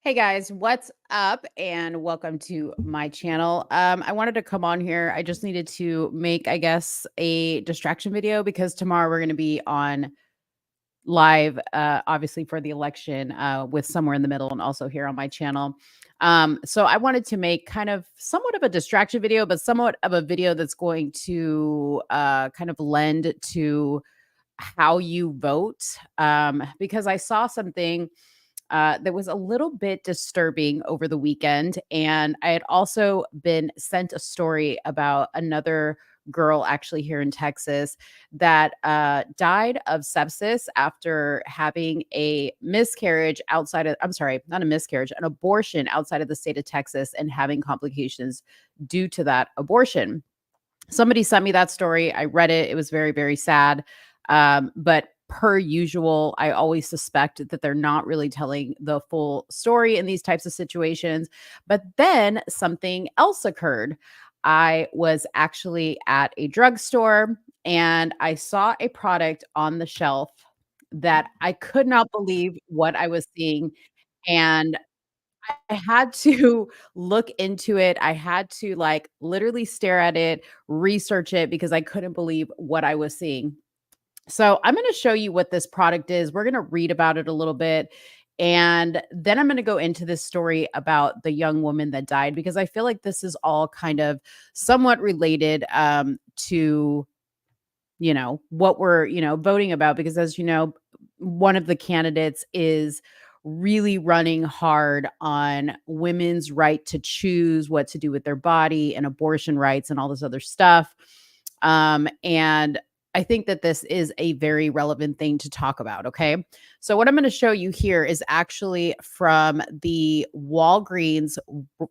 Hey guys, what's up? And welcome to my channel. I wanted to come on here. I just needed to make, I guess, a distraction video because tomorrow we're going to be on live, obviously for the election, with somewhere in the middle, and also here on my channel. So I wanted to make kind of somewhat of a distraction video, but somewhat of a video that's going to kind of lend to how you vote, because I saw something that was a little bit disturbing over the weekend. And I had also been sent a story about another girl, actually here in Texas, that died of sepsis after having a miscarriage outside of, I'm sorry, not a miscarriage, an abortion outside of the state of Texas and having complications due to that abortion. Somebody sent me that story. I read it. It was very, very sad. But per usual, I always suspect that they're not really telling the full story in these types of situations. But then something else occurred. I was actually at a drugstore and I saw a product on the shelf that I could not believe what I was seeing. And I had to look into it. I had to, like, literally stare at it, research it because I couldn't believe what I was seeing. So, I'm gonna show you what this product is. We're gonna read about it a little bit, and then I'm gonna go into this story about the young woman that died because I feel like this is all kind of somewhat related, to, what we're, voting about because as you know, one of the candidates is really running hard on women's right to choose what to do with their body and abortion rights and all this other stuff. And I think that this is a very relevant thing to talk about. Okay. So, what I'm going to show you here is actually from the Walgreens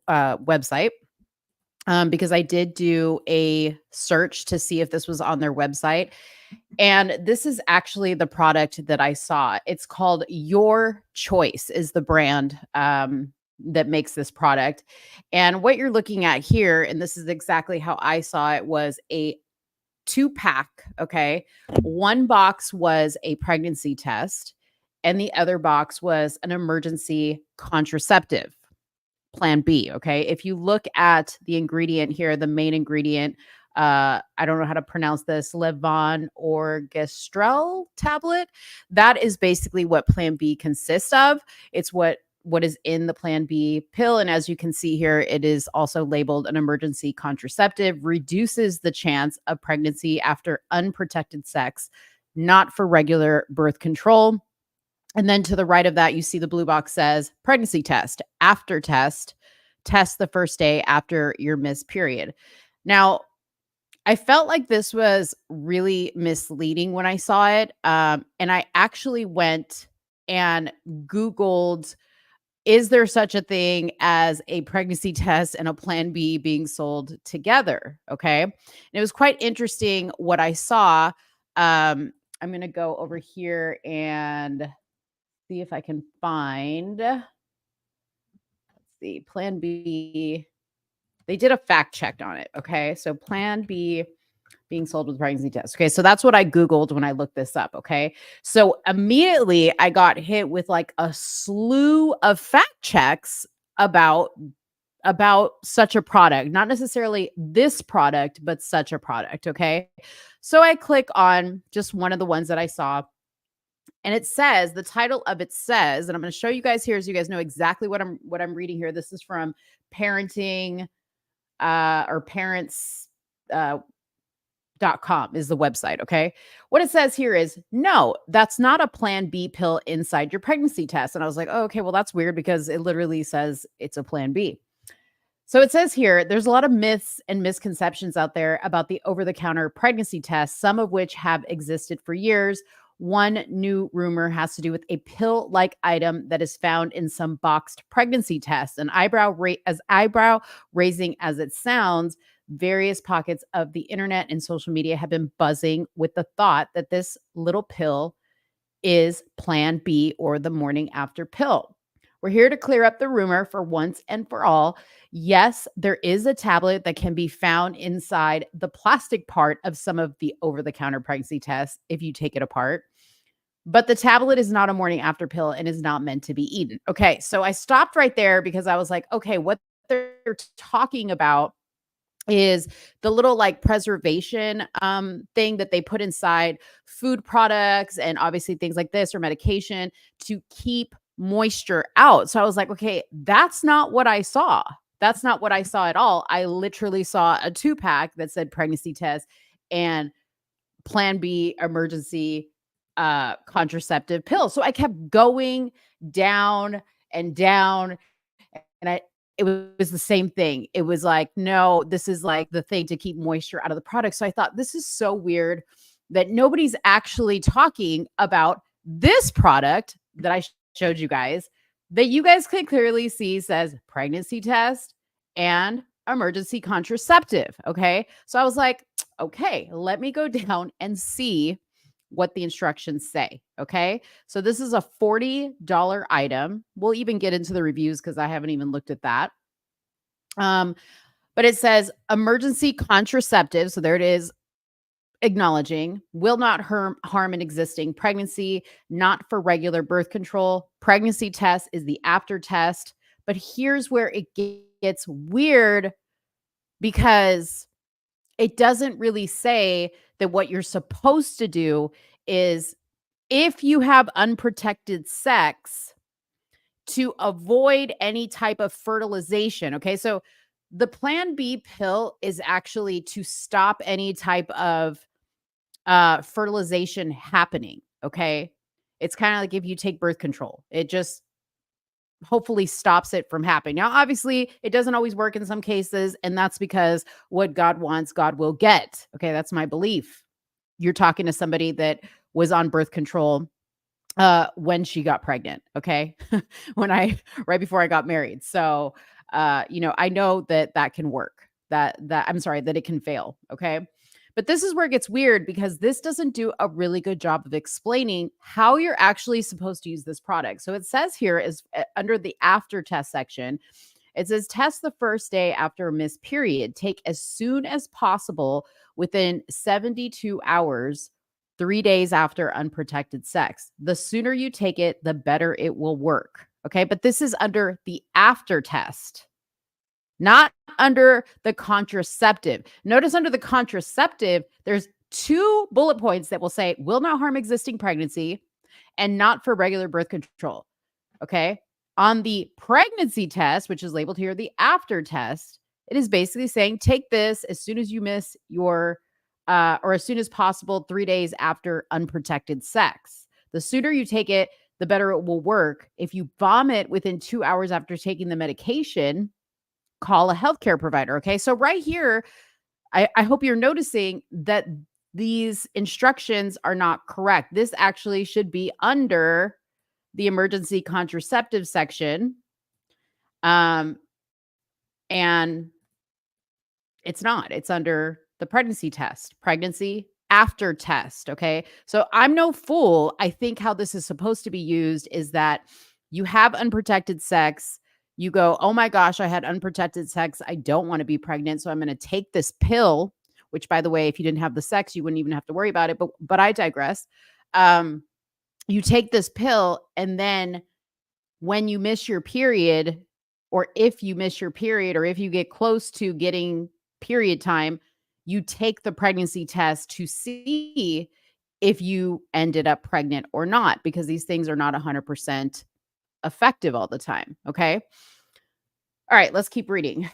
website, because I did do a search to see if this was on their website. And this is actually the product that I saw. It's called Your Choice is the brand that makes this product. And what you're looking at here, and this is exactly how I saw it, was a two pack. Okay. One box was a pregnancy test, and the other box was an emergency contraceptive. Plan B, okay? If you look at the ingredient here, the main ingredient, I don't know how to pronounce this, Levon or Gestrel tablet. That is basically what Plan B consists of. It's what is in the Plan B pill, and as you can see here, it is also labeled an emergency contraceptive, reduces the chance of pregnancy after unprotected sex, not for regular birth control. And then to the right of that, you see the blue box says pregnancy test, after test the first day after your missed period. Now, I felt like this was really misleading when I saw it. And I actually went and Googled, is there such a thing as a pregnancy test and a Plan B being sold together? Okay. And it was quite interesting what I saw. I'm going to go over here and see if I can find, let's see, Plan B. They did a fact check on it. Okay. So Plan B being sold with pregnancy test. Okay. So that's what I Googled when I looked this up. Okay. So immediately I got hit with like a slew of fact checks about such a product, not necessarily this product, but such a product. Okay. So I click on just one of the ones that I saw. And it says, the title of it says, and I'm going to show you guys here so you guys know exactly what I'm reading here. This is from parenting or parents .com is the website, okay? What it says here is, no, that's not a Plan B pill inside your pregnancy test. And I was like, oh, okay, well that's weird because it literally says it's a Plan B. So it says here, there's a lot of myths and misconceptions out there about the over the counter pregnancy test, some of which have existed for years. One new rumor has to do with a pill like item that is found in some boxed pregnancy tests. An eyebrow raising as it sounds, various pockets of the internet and social media have been buzzing with the thought that this little pill is Plan B or the morning after pill. We're here to clear up the rumor for once and for all. Yes, there is a tablet that can be found inside the plastic part of some of the over the counter pregnancy tests if you take it apart. but the tablet is not a morning after pill and is not meant to be eaten. Okay, so I stopped right there because I was like, okay, what they're talking about is the little like preservation thing that they put inside food products and obviously things like this or medication to keep moisture out. So I was like, okay, that's not what I saw. That's not what I saw at all. I literally saw a 2-pack that said pregnancy test and Plan B emergency contraceptive pill. So I kept going down and down and it was the same thing. It was like, no, this is like the thing to keep moisture out of the product. So I thought this is so weird that nobody's actually talking about this product that I showed you guys that you guys could clearly see says pregnancy test and emergency contraceptive. Okay. So I was like, okay, let me go down and see what the instructions say. Okay. So this is a $40 item. We'll even get into the reviews because I haven't even looked at that. Um, but it says emergency contraceptive. So there it is, acknowledging will not harm an existing pregnancy, not for regular birth control. Pregnancy test is the after test. But here's where it gets weird because it doesn't really say that what you're supposed to do is if you have unprotected sex to avoid any type of fertilization. Okay. So the Plan B pill is actually to stop any type of fertilization happening. Okay. It's kind of like if you take birth control, it just hopefully stops it from happening. Now, obviously, it doesn't always work in some cases, and that's because what God wants, God will get. Okay, that's my belief. You're talking to somebody that was on birth control when she got pregnant, okay? When I right before I got married. So, I know that that can work. That I'm sorry, that it can fail, okay? But this is where it gets weird because this doesn't do a really good job of explaining how you're actually supposed to use this product. So it says here is under the after test section, it says test the first day after a missed period. Take as soon as possible within 72 hours, 3 days after unprotected sex. The sooner you take it, the better it will work. Okay, but this is under the after test, not under the contraceptive. Notice under the contraceptive, there's 2 bullet points that will say will not harm existing pregnancy and not for regular birth control. Okay. On the pregnancy test, which is labeled here, the after test, it is basically saying take this as soon as you miss your, or as soon as possible, 3 days after unprotected sex. The sooner you take it, the better it will work. If you vomit within 2 hours after taking the medication, call a healthcare provider. Okay. So, right here, I hope you're noticing that these instructions are not correct. This actually should be under the emergency contraceptive section. Um, and it's not, it's under the pregnancy test, pregnancy after test. Okay. So I'm no fool. I think how this is supposed to be used is that you have unprotected sex. You go, oh my gosh, I had unprotected sex. I don't want to be pregnant. So I'm going to take this pill, which by the way, if you didn't have the sex, you wouldn't even have to worry about it. But I digress. You take this pill and then when you miss your period, or if you miss your period, or if you get close to getting period time, you take the pregnancy test to see if you ended up pregnant or not, because these things are not 100% effective all the time. Okay. All right, let's keep reading.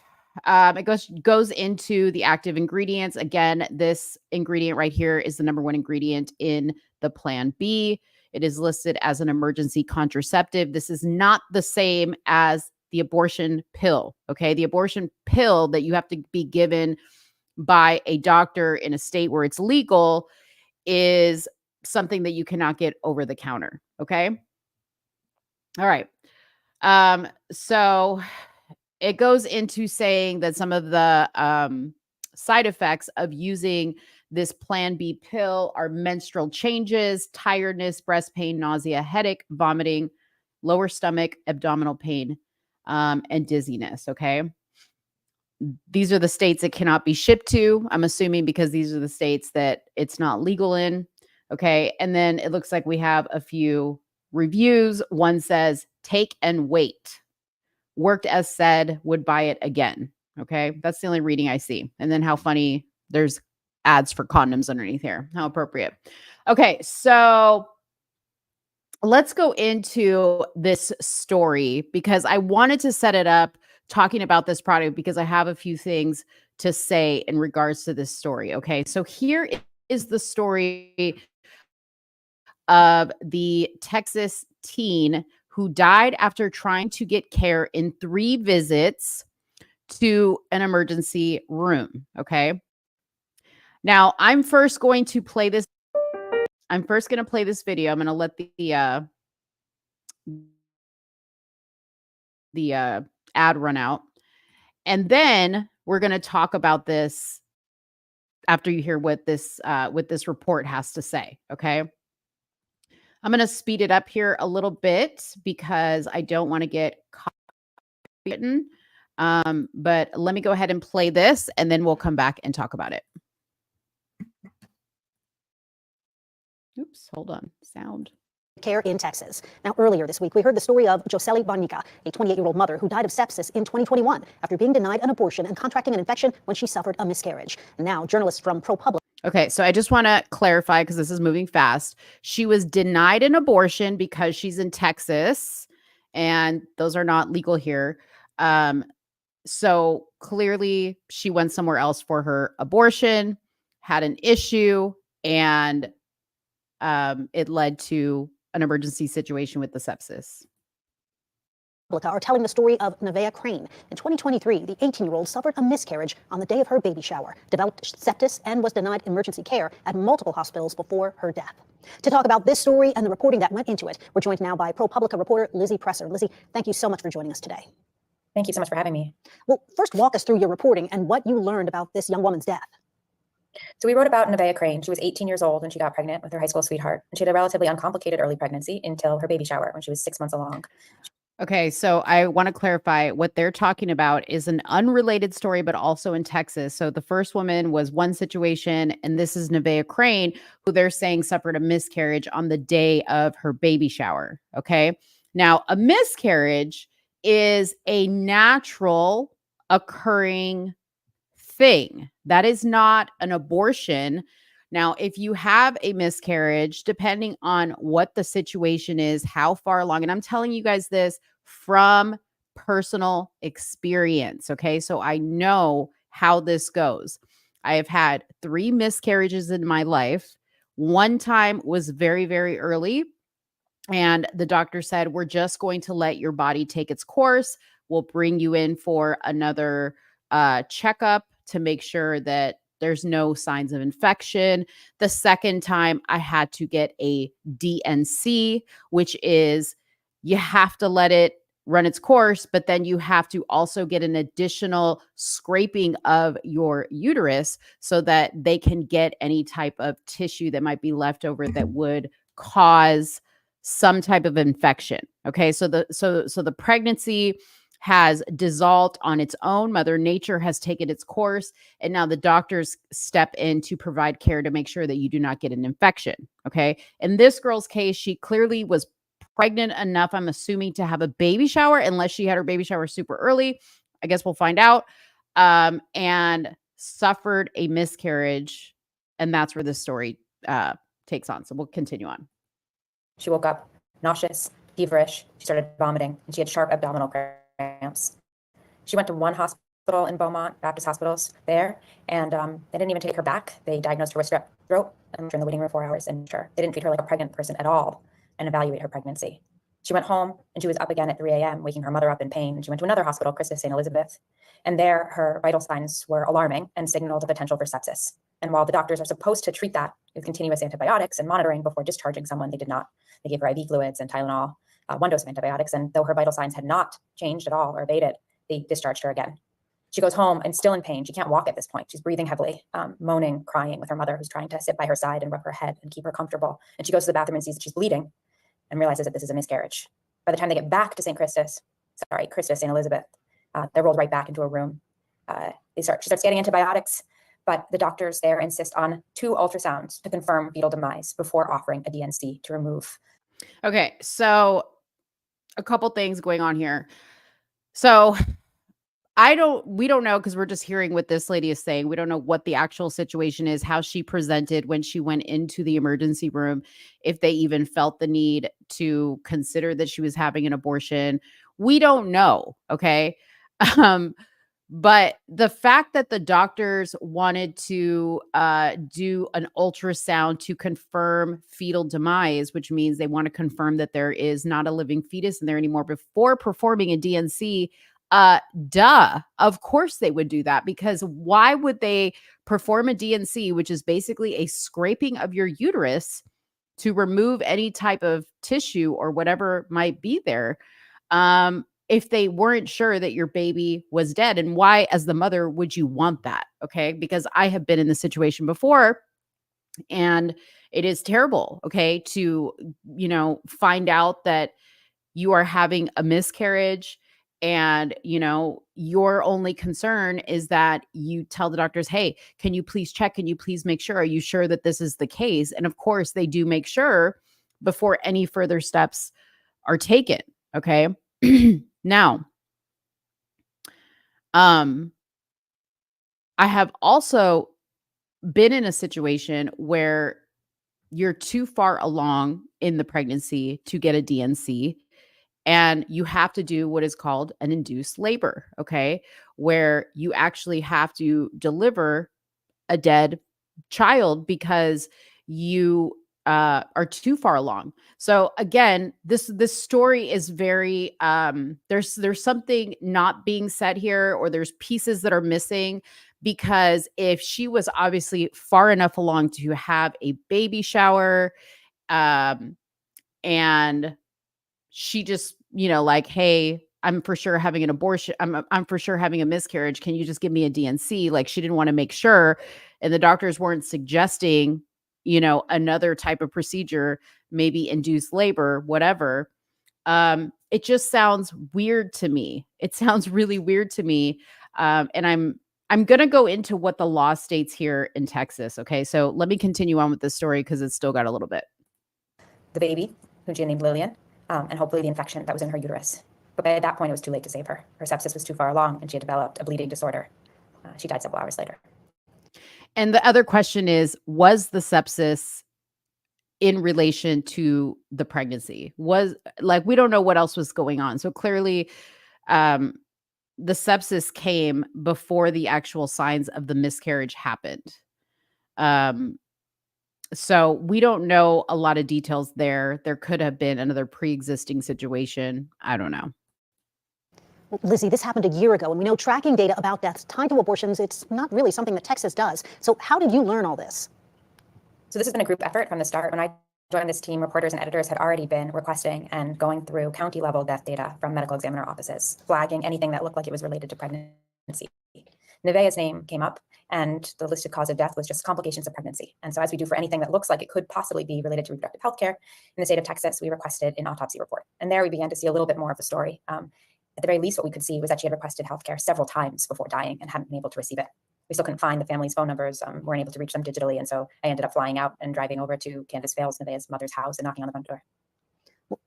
It goes into the active ingredients. Again, this ingredient right here is the number 1 ingredient in the Plan B. It is listed as an emergency contraceptive. This is not the same as the abortion pill. Okay. The abortion pill that you have to be given by a doctor in a state where it's legal is something that you cannot get over the counter. Okay. All right. So it goes into saying that some of the side effects of using this Plan B pill are menstrual changes, tiredness, breast pain, nausea, headache, vomiting, lower stomach, abdominal pain, and dizziness. Okay. These are the states it cannot be shipped to. I'm assuming because these are the states that it's not legal in. Okay. And then it looks like we have a few reviews. One says, take and wait. Worked as said, would buy it again. Okay. That's the only reading I see. And then how funny, there's ads for condoms underneath here. How appropriate. Okay. So let's go into this story because I wanted to set it up talking about this product because I have a few things to say in regards to this story. Okay. So here is the story of the Texas teen who died after trying to get care in 3 visits to an emergency room. Okay. Now, I'm first going to play this. I'm first going to play this video. I'm going to let the ad run out. And then we're going to talk about this after you hear what this report has to say. Okay. I'm going to speed it up here a little bit because I don't want to get copywritten. But let me go ahead and play this and then we'll come back and talk about it. Oops, hold on. Sound. Care in Texas. Now, earlier this week, we heard the story of Josely Barnica, a 28-year-old mother who died of sepsis in 2021 after being denied an abortion and contracting an infection when she suffered a miscarriage. And now, journalists from ProPublica. Okay, so I just want to clarify because this is moving fast. She was denied an abortion because she's in Texas, and those are not legal here. So clearly, she went somewhere else for her abortion, had an issue, and it led to an emergency situation with the sepsis. Are telling the story of Nevaeh Crane. In 2023, the 18-year-old suffered a miscarriage on the day of her baby shower, developed sepsis, and was denied emergency care at multiple hospitals before her death. To talk about this story and the reporting that went into it, we're joined now by ProPublica reporter Lizzie Presser. Lizzie, thank you so much for joining us today. Thank you so much for having me. Well, first walk us through your reporting and what you learned about this young woman's death. So we wrote about Nevaeh Crane. She was 18 years old when she got pregnant with her high school sweetheart. And she had a relatively uncomplicated early pregnancy until her baby shower when she was 6 months along. Okay, so I want to clarify what they're talking about is an unrelated story, but also in Texas. So the first woman was one situation, and this is Nevaeh Crane, who they're saying suffered a miscarriage on the day of her baby shower. Okay, now a miscarriage is a natural occurring thing. That is not an abortion. Now, if you have a miscarriage, depending on what the situation is, how far along, and I'm telling you guys this from personal experience. Okay. So I know how this goes. I have had 3 miscarriages in my life. One time was very, very early. And the doctor said, we're just going to let your body take its course. We'll bring you in for another checkup to make sure that there's no signs of infection. The second time I had to get a DNC, which is you have to let it run its course, but then you have to also get an additional scraping of your uterus so that they can get any type of tissue that might be left over that would cause some type of infection. Okay. So the pregnancy has dissolved on its own. Mother Nature has taken its course. And now the doctors step in to provide care to make sure that you do not get an infection. Okay. In this girl's case, she clearly was pregnant enough, I'm assuming, to have a baby shower, unless she had her baby shower super early. I guess we'll find out. And suffered a miscarriage. And that's where this story takes on. So we'll continue on. She woke up nauseous, feverish. She started vomiting, and she had sharp abdominal cramps. She went to one hospital in Beaumont, Baptist hospitals there, and they didn't even take her back. They diagnosed her with strep throat and in the waiting room 4 hours, and they didn't treat her like a pregnant person at all and evaluate her pregnancy. She went home, and she was up again at 3 a.m., waking her mother up in pain, and she went to another hospital, Christus St. Elizabeth, and there her vital signs were alarming and signaled a potential for sepsis. And while the doctors are supposed to treat that with continuous antibiotics and monitoring before discharging someone, they did not. They gave her IV fluids and Tylenol, 1 dose of antibiotics, and though her vital signs had not changed at all or abated, they discharged her again. She goes home and still in pain. She can't walk at this point. She's breathing heavily, moaning, crying with her mother, who's trying to sit by her side and rub her head and keep her comfortable. And she goes to the bathroom and sees that she's bleeding and realizes that this is a miscarriage. By the time they get back to Christus St. Elizabeth, they're rolled right back into a room. She starts getting antibiotics, but the doctors there insist on 2 ultrasounds to confirm fetal demise before offering a DNC to remove. Okay, so a couple things going on here. So we don't know because we're just hearing what this lady is saying. We don't know what the actual situation is, how she presented when she went into the emergency room, if they even felt the need to consider that she was having an abortion. We don't know. Okay. Um, but the fact that the doctors wanted to do an ultrasound to confirm fetal demise, which means they want to confirm that there is not a living fetus in there anymore before performing a DNC, duh. Of course they would do that, because why would they perform a DNC, which is basically a scraping of your uterus to remove any type of tissue or whatever might be there? If they weren't sure that your baby was dead. And why, as the mother, would you want that? Okay. Because I have been in this situation before, and it is terrible. Okay. To, find out that you are having a miscarriage, and, your only concern is that you tell the doctors, hey, can you please check? Can you please make sure? Are you sure that this is the case? And of course, they do make sure before any further steps are taken. Okay. Now, I have also been in a situation where you're too far along in the pregnancy to get a DNC, and you have to do what is called an induced labor, okay? Where you actually have to deliver a dead child because you are too far along. So again, this story is very there's something not being said here, or there's pieces that are missing, because if she was obviously far enough along to have a baby shower, and she just, like, hey, I'm for sure having an abortion. I'm for sure having a miscarriage. Can you just give me a DNC? Like, she didn't want to make sure. And the doctors weren't suggesting, another type of procedure, maybe induced labor, whatever. It just sounds weird to me. It sounds really weird to me. And I'm going to go into what the law states here in Texas. Okay. So let me continue on with this story because it's still got a little bit. The baby, who she named Lillian, and hopefully the infection that was in her uterus. But by that point, it was too late to save her. Her sepsis was too far along, and she had developed a bleeding disorder. She died several hours later. And the other question is, was the sepsis in relation to the pregnancy? We don't know what else was going on. So clearly, the sepsis came before the actual signs of the miscarriage happened. So we don't know a lot of details there. There could have been another pre-existing situation. I don't know. Well, Lizzie, this happened a year ago, and we know tracking data about deaths tied to abortions, it's not really something that Texas does. So how did you learn all this? So this has been a group effort from the start. When I joined this team, reporters and editors had already been requesting and going through county-level death data from medical examiner offices, flagging anything that looked like it was related to pregnancy. Nevaeh's name came up, and the listed cause of death was just complications of pregnancy. And so as we do for anything that looks like it could possibly be related to reproductive health care, in the state of Texas, we requested an autopsy report. And there we began to see a little bit more of the story. At the very least, what we could see was that she had requested healthcare several times before dying and hadn't been able to receive it. We still couldn't find the family's phone numbers, weren't able to reach them digitally. And so I ended up flying out and driving over to Canvas Vales, Nevaeh's mother's house, and knocking on the front door.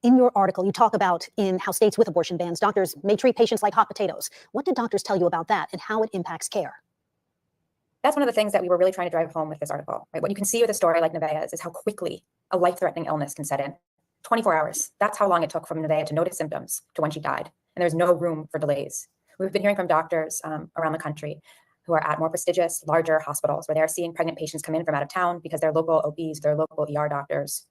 In your article, you talk about in how states with abortion bans, doctors may treat patients like hot potatoes. What did doctors tell you about that and how it impacts care? That's one of the things that we were really trying to drive home with this article. Right? What you can see with a story like Nevaeh's is how quickly a life-threatening illness can set in. 24 hours. That's how long it took from Nevaeh to notice symptoms to when she died. And there's no room for delays. We've been hearing from doctors around the country who are at more prestigious, larger hospitals where they're seeing pregnant patients come in from out of town because their local OBs, their local ER doctors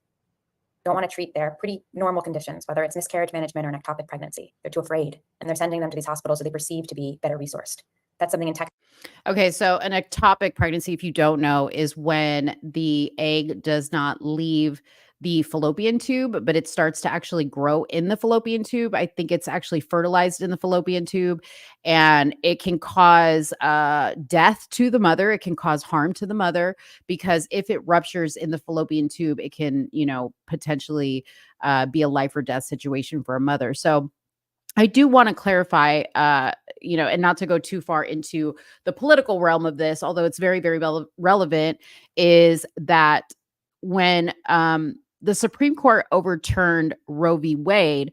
don't want to treat their pretty normal conditions, whether it's miscarriage management or an ectopic pregnancy. They're too afraid, and they're sending them to these hospitals that they perceive to be better resourced. That's something in Texas. Okay, so an ectopic pregnancy, if you don't know, is when the egg does not leave the fallopian tube, but it starts to actually grow in the fallopian tube. I think it's actually fertilized in the fallopian tube, and it can cause death to the mother. It can cause harm to the mother, because if it ruptures in the fallopian tube, it can, potentially be a life or death situation for a mother. So I do want to clarify, and not to go too far into the political realm of this, although it's very, very relevant, is that when the Supreme Court overturned Roe v. Wade,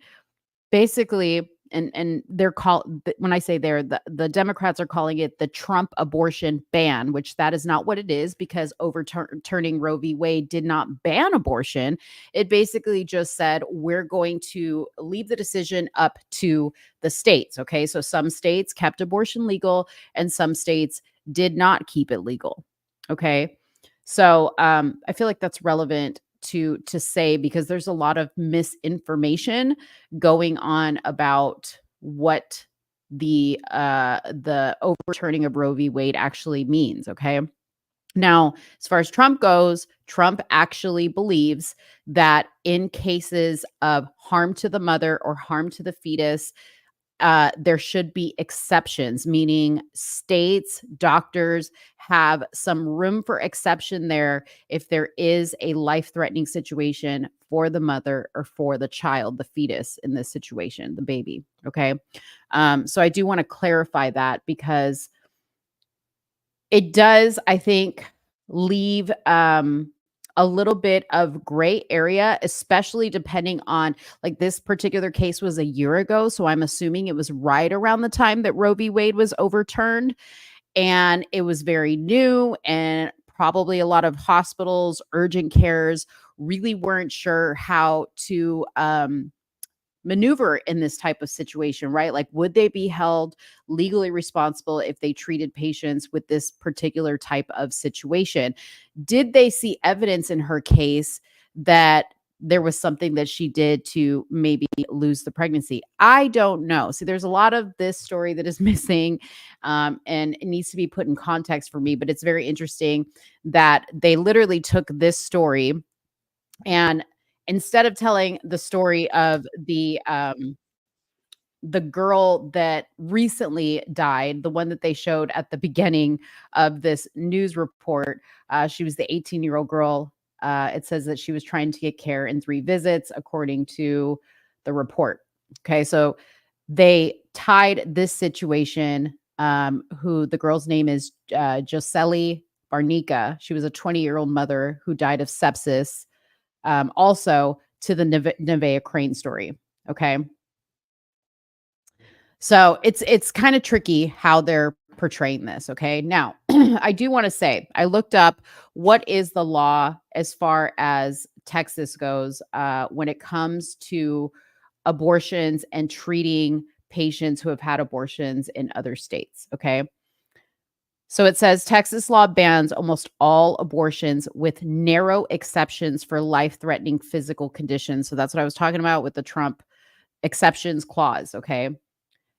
basically, and they're called, when I say they're, the Democrats are calling it the Trump abortion ban, which that is not what it is, because overturning Roe v. Wade did not ban abortion. It basically just said we're going to leave the decision up to the states. Okay, so some states kept abortion legal and some states did not keep it legal. Okay, so I feel like that's relevant to say, because there's a lot of misinformation going on about what the overturning of Roe v. Wade actually means. Okay. Now, as far as Trump goes, Trump actually believes that in cases of harm to the mother or harm to the fetus, there should be exceptions, meaning states, doctors have some room for exception there if there is a life-threatening situation for the mother or for the child, the fetus in this situation, the baby. Okay. So I do want to clarify that, because it does, I think, leave a little bit of gray area, especially depending on, like, this particular case was a year ago. So I'm assuming it was right around the time that Roe v. Wade was overturned. And it was very new, and probably a lot of hospitals, urgent cares really weren't sure how to maneuver in this type of situation, right? Like, would they be held legally responsible if they treated patients with this particular type of situation? Did they see evidence in her case that there was something that she did to maybe lose the pregnancy? I don't know. See, there's a lot of this story that is missing, and it needs to be put in context for me. But it's very interesting that they literally took this story, and instead of telling the story of the girl that recently died, the one that they showed at the beginning of this news report, she was the 18-year-old girl. It says that she was trying to get care in 3 visits, according to the report. Okay, so they tied this situation, who the girl's name is Josely Barnica. She was a 20-year-old mother who died of sepsis, also to the Nevaeh Crane story. Okay. So it's kind of tricky how they're portraying this. Okay. Now, I do want to say I looked up what is the law as far as Texas goes, when it comes to abortions and treating patients who have had abortions in other states. Okay. So it says Texas law bans almost all abortions with narrow exceptions for life-threatening physical conditions. So that's what I was talking about with the Trump exceptions clause. Okay.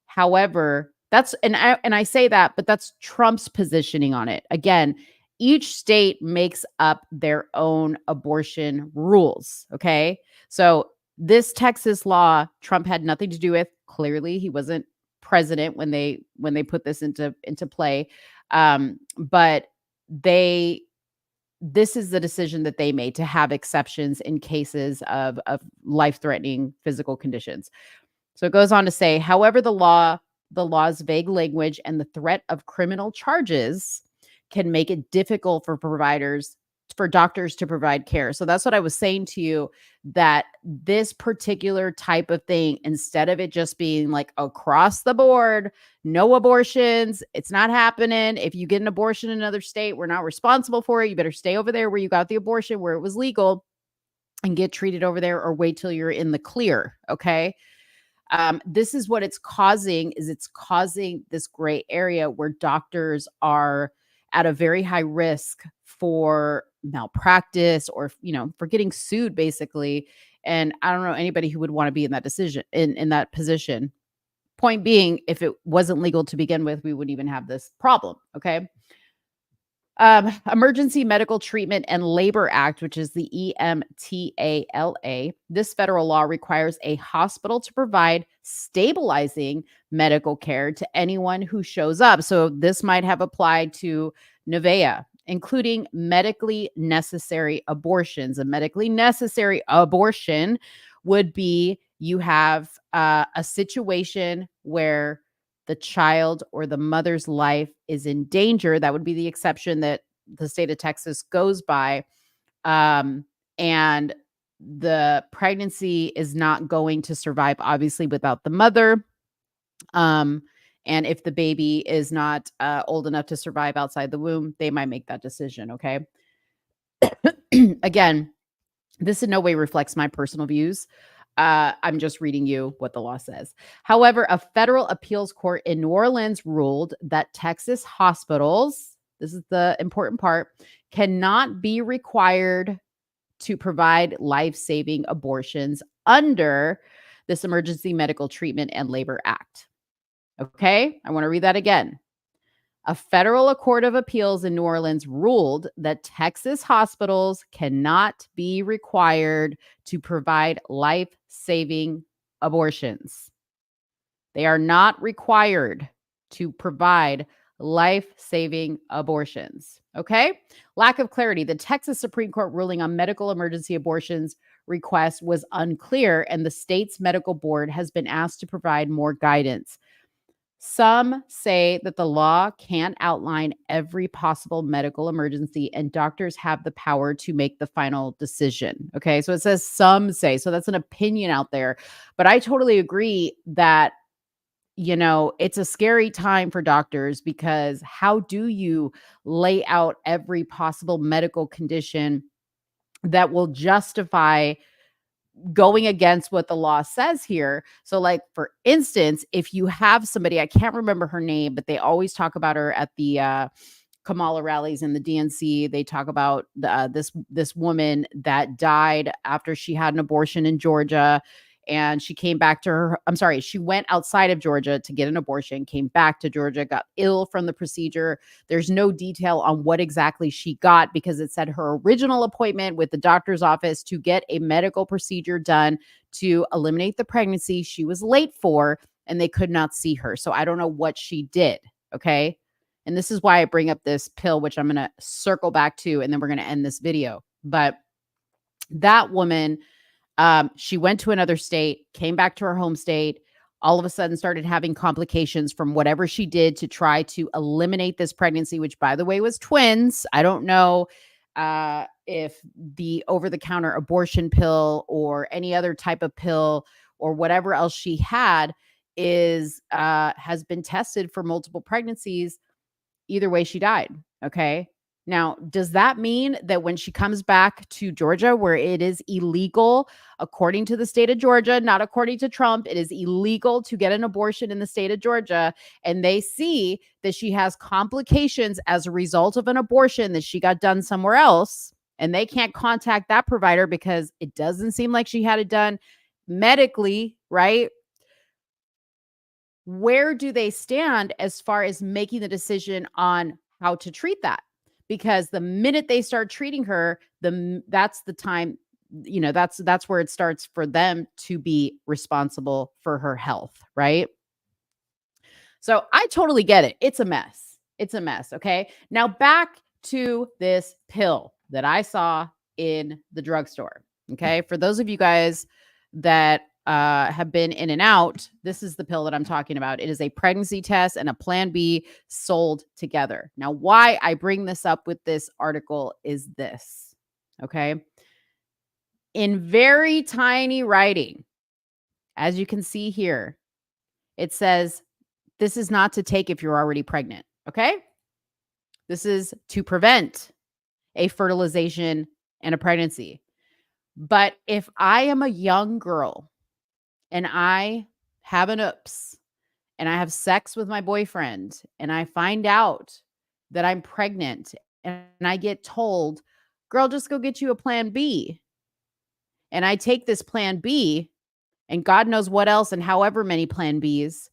However, that's, and I say that, but that's Trump's positioning on it. Again, each state makes up their own abortion rules. Okay. So this Texas law, Trump had nothing to do with. Clearly, he wasn't president when they put this into play. But this is the decision that they made, to have exceptions in cases of life-threatening physical conditions. So it goes on to say, however, the law's vague language and the threat of criminal charges can make it difficult for doctors to provide care. So that's what I was saying to you, that this particular type of thing, instead of it just being like across the board, no abortions, it's not happening. If you get an abortion in another state, we're not responsible for it. You better stay over there where you got the abortion, where it was legal, and get treated over there, or wait till you're in the clear. Okay. This is what it's causing this gray area where doctors are at a very high risk for malpractice, or, for getting sued, basically. And I don't know anybody who would want to be in that decision, in that position. Point being, if it wasn't legal to begin with, we wouldn't even have this problem. Okay. Emergency Medical Treatment and Labor Act, which is the EMTALA. This federal law requires a hospital to provide stabilizing medical care to anyone who shows up. So this might have applied to Nevaeh, including medically necessary abortions. A medically necessary abortion would be you have a situation where the child or the mother's life is in danger. That would be the exception that the state of Texas goes by. And the pregnancy is not going to survive, obviously, without the mother. And if the baby is not old enough to survive outside the womb, they might make that decision. Okay. Again, this in no way reflects my personal views. I'm just reading you what the law says. However, a federal appeals court in New Orleans ruled that Texas hospitals, this is the important part, cannot be required to provide life-saving abortions under this Emergency Medical Treatment and Labor Act. Okay, I want to read that again. A federal court of appeals in New Orleans ruled that Texas hospitals cannot be required to provide life-saving abortions. They are not required to provide life-saving abortions. Okay? Lack of clarity. The Texas Supreme Court ruling on medical emergency abortions request was unclear, and the state's medical board has been asked to provide more guidance. Some say that the law can't outline every possible medical emergency, and doctors have the power to make the final decision. Okay, so it says some say, so that's an opinion out there. But I totally agree that, it's a scary time for doctors, because how do you lay out every possible medical condition that will justify going against what the law says here? So, like, for instance, if you have somebody, I can't remember her name, but they always talk about her at the Kamala rallies in the DNC. They talk about this woman that died after she had an abortion in Georgia, and she came back to her. I'm sorry, she went outside of Georgia to get an abortion, came back to Georgia, got ill from the procedure. There's no detail on what exactly she got, because it said her original appointment with the doctor's office to get a medical procedure done to eliminate the pregnancy she was late for, and they could not see her. So I don't know what she did. Okay. And this is why I bring up this pill, which I'm going to circle back to, and then we're going to end this video. But that woman, she went to another state, came back to her home state, all of a sudden started having complications from whatever she did to try to eliminate this pregnancy, which, by the way, was twins. I don't know if the over-the-counter abortion pill or any other type of pill or whatever else she had has been tested for multiple pregnancies. Either way, she died. Okay. Now, does that mean that when she comes back to Georgia, where it is illegal, according to the state of Georgia, not according to Trump, it is illegal to get an abortion in the state of Georgia, and they see that she has complications as a result of an abortion that she got done somewhere else, and they can't contact that provider because it doesn't seem like she had it done medically, right? Where do they stand as far as making the decision on how to treat that? Because the minute they start treating her, that's the time, that's where it starts for them to be responsible for her health, right? So I totally get it. It's a mess. It's a mess. Okay. Now back to this pill that I saw in the drugstore. Okay. For those of you guys that have been in and out, this is the pill that I'm talking about. It is a pregnancy test and a Plan B sold together. Now, why I bring this up with this article is this, okay? In very tiny writing, as you can see here, it says, this is not to take if you're already pregnant, okay? This is to prevent a fertilization and a pregnancy. But if I am a young girl and I have an oops, and I have sex with my boyfriend, and I find out that I'm pregnant, and I get told, girl, just go get you a Plan B. And I take this Plan B, and God knows what else, and however many Plan Bs,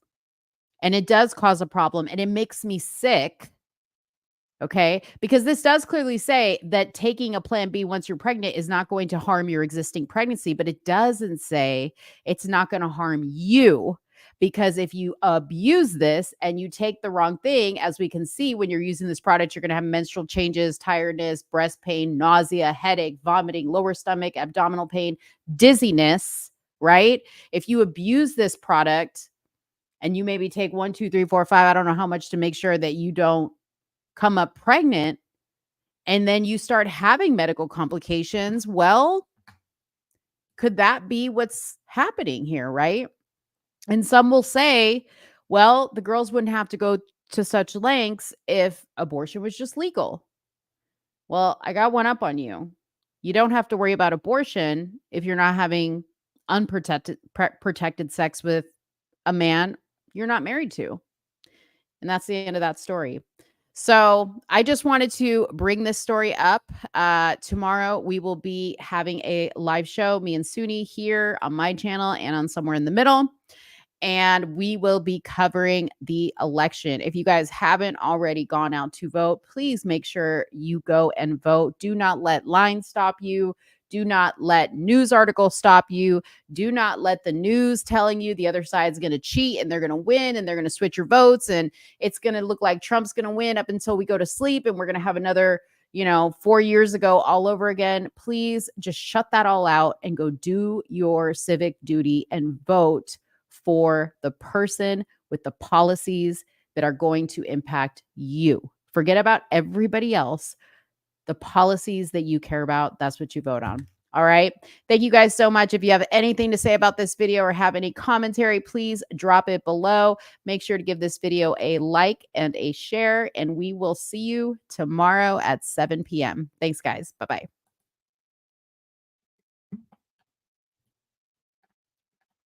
and it does cause a problem, and it makes me sick. Okay, because this does clearly say that taking a Plan B once you're pregnant is not going to harm your existing pregnancy, but it doesn't say it's not going to harm you, because if you abuse this and you take the wrong thing, as we can see when you're using this product, you're going to have menstrual changes, tiredness, breast pain, nausea, headache, vomiting, lower stomach, abdominal pain, dizziness. right? If you abuse this product and you maybe take 1, 2, 3, 4, 5, I don't know how much to make sure that you don't come up pregnant, and then you start having medical complications, well, could that be what's happening here, right? And some will say, well, the girls wouldn't have to go to such lengths if abortion was just legal. Well, I got one up on you. You don't have to worry about abortion if you're not having protected sex with a man you're not married to. And that's the end of that story. So I just wanted to bring this story up. Tomorrow we will be having a live show, me and Suni here on my channel and on Somewhere in the Middle. And we will be covering the election. If you guys haven't already gone out to vote, please make sure you go and vote. Do not let lines stop you. Do not let news articles stop you. Do not let the news telling you the other side's going to cheat and they're going to win and they're going to switch your votes and it's going to look like Trump's going to win up until we go to sleep and we're going to have another, 4 years ago all over again. Please just shut that all out and go do your civic duty and vote for the person with the policies that are going to impact you. Forget about everybody else. The policies that you care about, that's what you vote on. All right. Thank you guys so much. If you have anything to say about this video or have any commentary, please drop it below. Make sure to give this video a like and a share, and we will see you tomorrow at 7 p.m. Thanks, guys. Bye-bye.